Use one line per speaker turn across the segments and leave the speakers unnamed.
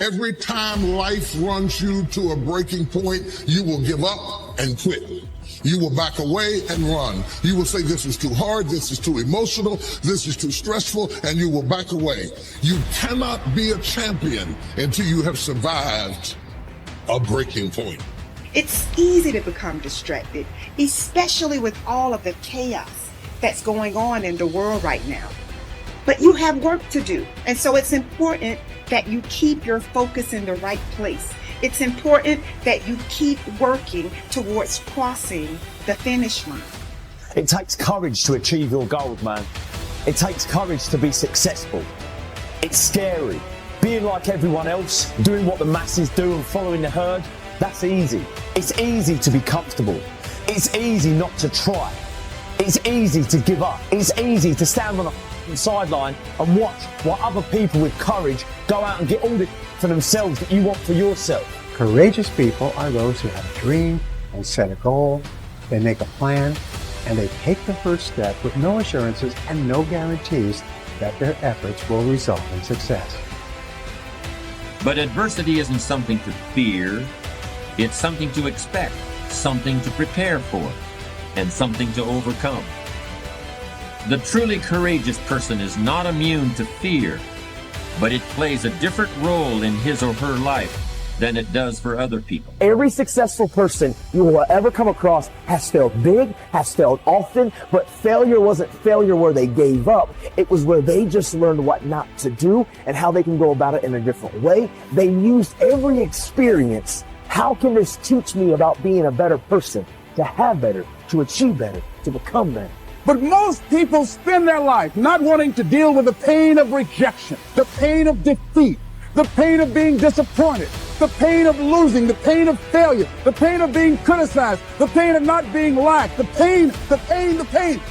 Every time life runs you to a breaking point, you will give up and quit. You will back away and run. You will say, this is too hard, this is too emotional, this is too stressful, and you will back away. You cannot be a champion until you have survived a breaking point.
It's easy to become distracted, especially with all of the chaos that's going on in the world right now. But you have work to do, and so it's important that you keep your focus in the right place. It's important that you keep working towards crossing the finish line.
It takes courage to achieve your goals, man. It takes courage to be successful. It's scary. Being like everyone else, doing what the masses do and following the herd, that's easy. It's easy to be comfortable. It's easy not to try. It's easy to give up. It's easy to stand on the sideline and watch while other people with courage go out and get all this for themselves that you want for yourself.
Courageous people are those who have a dream and set a goal, they make a plan, and they take the first step with no assurances and no guarantees that their efforts will result in success.
But adversity isn't something to fear, it's something to expect, something to prepare for, and something to overcome. The truly courageous person is not immune to fear, but it plays a different role in his or her life than it does for other people.
Every successful person you will ever come across has failed big, has failed often, but failure wasn't failure where they gave up. It was where they just learned what not to do and how they can go about it in a different way. They used every experience. How can this teach me about being a better person, to have better, to achieve better, to become better?
But most people spend their life not wanting to deal with the pain of rejection, the pain of defeat, the pain of being disappointed, the pain of losing, the pain of failure, the pain of being criticized, the pain of not being liked, the pain.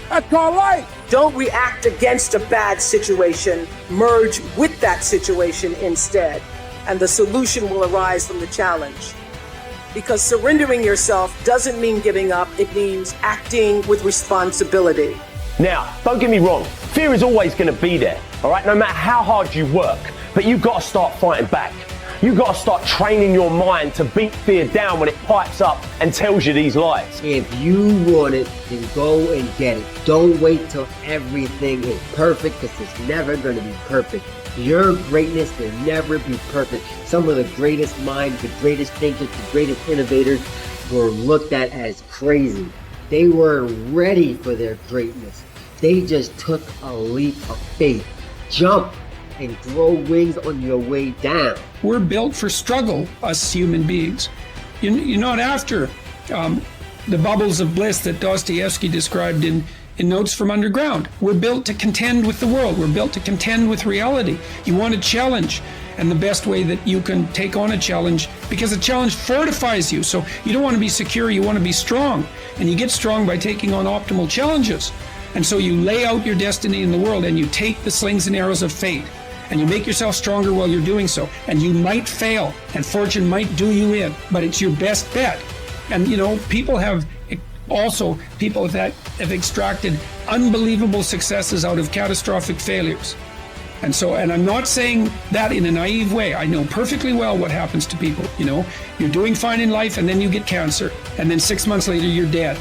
That's called life.
Don't react against a bad situation. Merge with that situation instead, and the solution will arise from the challenge. Because surrendering yourself doesn't mean giving up, it means acting with responsibility.
Now, don't get me wrong, fear is always going to be there, all right, no matter how hard you work, but you've got to start fighting back. You've got to start training your mind to beat fear down when it pipes up and tells you these lies.
If you want it, then go and get it. Don't wait till everything is perfect, because it's never going to be perfect. Your greatness will never be perfect. Some of the greatest minds, the greatest thinkers, the greatest innovators were looked at as crazy. They weren't ready for their greatness. They just took a leap of faith. Jump and grow wings on your way down.
We're built for struggle, us human beings. You're not after the bubbles of bliss that Dostoevsky described in Notes from Underground. We're built to contend with the world. We're built to contend with reality. You want a challenge, and the best way that you can take on a challenge, because a challenge fortifies you. So you don't want to be secure, you want to be strong. And you get strong by taking on optimal challenges. And so you lay out your destiny in the world, and you take the slings and arrows of fate, and you make yourself stronger while you're doing so. And you might fail, and fortune might do you in, but it's your best bet. And people that have extracted unbelievable successes out of catastrophic failures. And I'm not saying that in a naive way. I know perfectly well what happens to people. You're doing fine in life, and then you get cancer, and then 6 months later you're dead.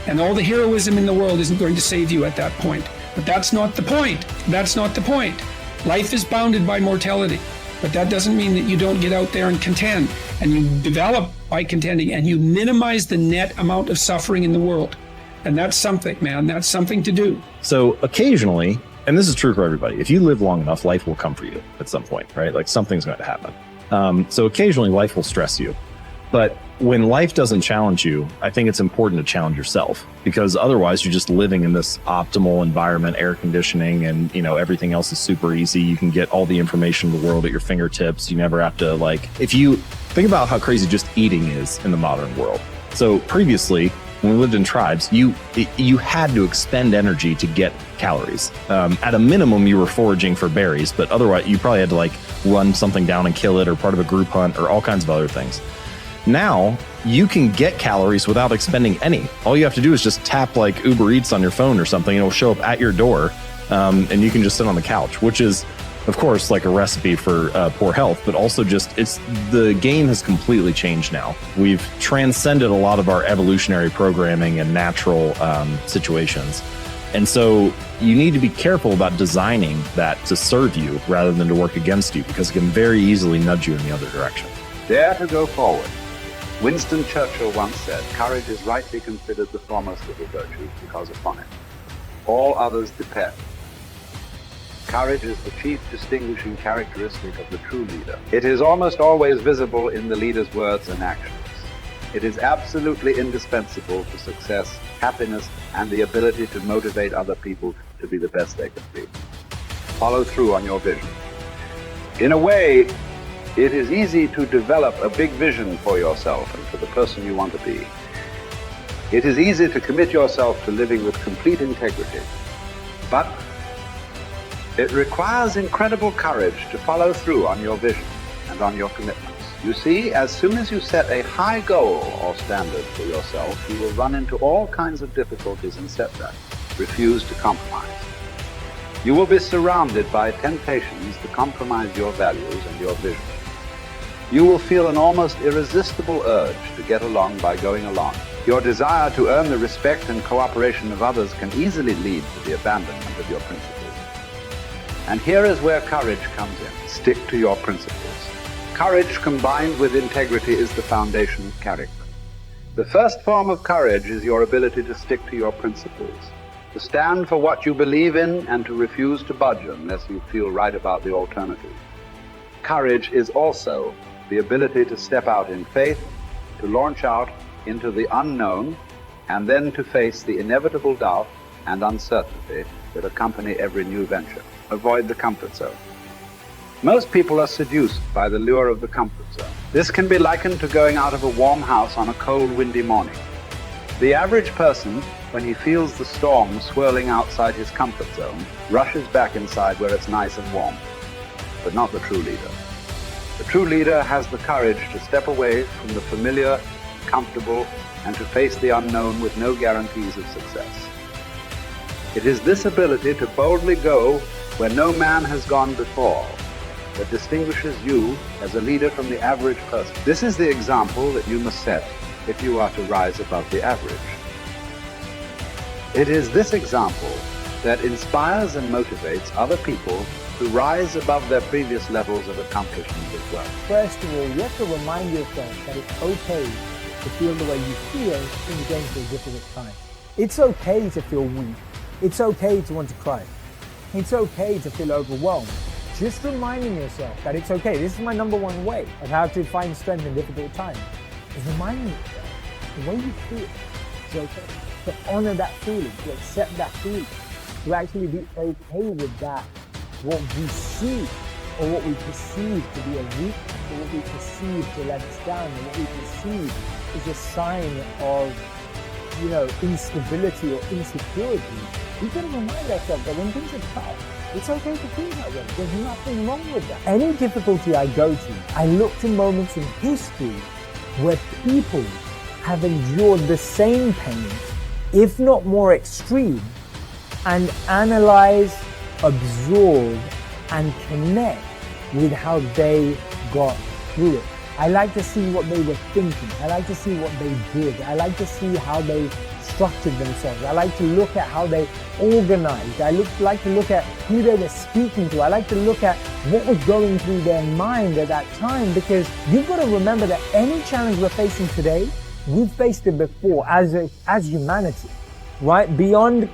And all the heroism in the world isn't going to save you at that point. But that's not the point. That's not the point. Life is bounded by mortality. But that doesn't mean that you don't get out there and contend. And you develop by contending, and you minimize the net amount of suffering in the world. And that's something, man. That's something to do.
So occasionally, and this is true for everybody, if you live long enough, life will come for you at some point, right? Like something's going to happen. So occasionally life will stress you. But when life doesn't challenge you, I think it's important to challenge yourself, because otherwise you're just living in this optimal environment, air conditioning, and everything else is super easy. You can get all the information in the world at your fingertips. You never have to if you think about how crazy just eating is in the modern world. So previously, when we lived in tribes, you had to expend energy to get calories. At a minimum, you were foraging for berries, but otherwise you probably had to run something down and kill it, or part of a group hunt, or all kinds of other things. Now, you can get calories without expending any. All you have to do is just tap Uber Eats on your phone or something, and it'll show up at your door, and you can just sit on the couch, which is of course, like a recipe for poor health, but also just the game has completely changed now. We've transcended a lot of our evolutionary programming and natural situations. And so you need to be careful about designing that to serve you rather than to work against you, because it can very easily nudge you in the other direction.
Dare to go forward. Winston Churchill once said, courage is rightly considered the foremost of the virtues because upon it all others depend. Courage is the chief distinguishing characteristic of the true leader. It is almost always visible in the leader's words and actions. It is absolutely indispensable for success, happiness, and the ability to motivate other people to be the best they can be. Follow through on your vision. In a way, it is easy to develop a big vision for yourself and for the person you want to be. It is easy to commit yourself to living with complete integrity. But it requires incredible courage to follow through on your vision and on your commitments. You see, as soon as you set a high goal or standard for yourself, you will run into all kinds of difficulties and setbacks. Refuse to compromise. You will be surrounded by temptations to compromise your values and your vision. You will feel an almost irresistible urge to get along by going along. Your desire to earn the respect and cooperation of others can easily lead to the abandonment of your principles. And here is where courage comes in. Stick to your principles. Courage combined with integrity is the foundation of character. The first form of courage is your ability to stick to your principles, to stand for what you believe in and to refuse to budge unless you feel right about the alternative. Courage is also the ability to step out in faith, to launch out into the unknown, and then to face the inevitable doubt and uncertainty that accompany every new venture. Avoid the comfort zone. Most people are seduced by the lure of the comfort zone. This can be likened to going out of a warm house on a cold, windy morning. The average person, when he feels the storm swirling outside his comfort zone, rushes back inside where it's nice and warm. But not the true leader. The true leader has the courage to step away from the familiar, comfortable, and to face the unknown with no guarantees of success. It is this ability to boldly go where no man has gone before that distinguishes you as a leader from the average person. This is the example that you must set if you are to rise above the average. It is this example that inspires and motivates other people to rise above their previous levels of accomplishment as well.
First of all, you have to remind yourself that it's okay to feel the way you feel when you're going through a difficult time. It's okay to feel weak. It's okay to want to cry. It's okay to feel overwhelmed. Just reminding yourself that it's okay. This is my number one way of how to find strength in difficult times. Is reminding yourself the way you feel is okay. To honor that feeling, to accept that feeling, to actually be okay with that. What we see or what we perceive to be a weakness, or what we perceive to let us down, or what we perceive is a sign of, instability or insecurity. We've got to remind ourselves that when things are tough, it's okay to feel that way. There's nothing wrong with that. Any difficulty I go to, I look to moments in history where people have endured the same pain, if not more extreme, and analyze, absorb, and connect with how they got through it. I like to see what they were thinking. I like to see what they did. I like to see how they structured themselves. I like to look at how they organized. I like to look at who they were speaking to. I like to look at what was going through their mind at that time, because you've got to remember that any challenge we're facing today, we've faced it before as humanity, right? Beyond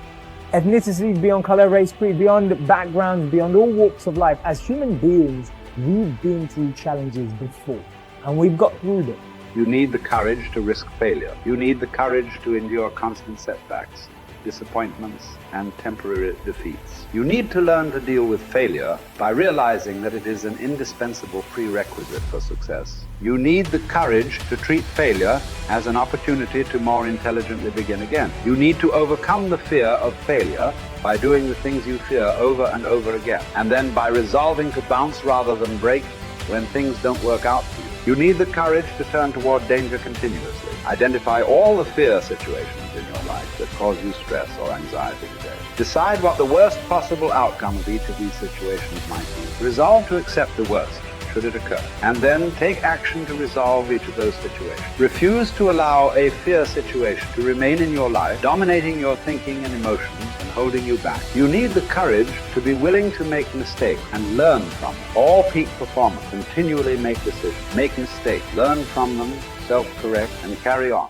ethnicity, beyond color, race, creed, beyond backgrounds, beyond all walks of life. As human beings, we've been through challenges before, and we've got through them.
You need the courage to risk failure. You need the courage to endure constant setbacks, disappointments, and temporary defeats. You need to learn to deal with failure by realizing that it is an indispensable prerequisite for success. You need the courage to treat failure as an opportunity to more intelligently begin again. You need to overcome the fear of failure by doing the things you fear over and over again, and then by resolving to bounce rather than break when things don't work out for you. You need the courage to turn toward danger continuously. Identify all the fear situations in your life that cause you stress or anxiety today. Decide what the worst possible outcome of each of these situations might be. Resolve to accept the worst, should it occur, and then take action to resolve each of those situations. Refuse to allow a fear situation to remain in your life, dominating your thinking and emotions and holding you back. You need the courage to be willing to make mistakes and learn from them. All peak performers continually make decisions, make mistakes, learn from them, self-correct, and carry on.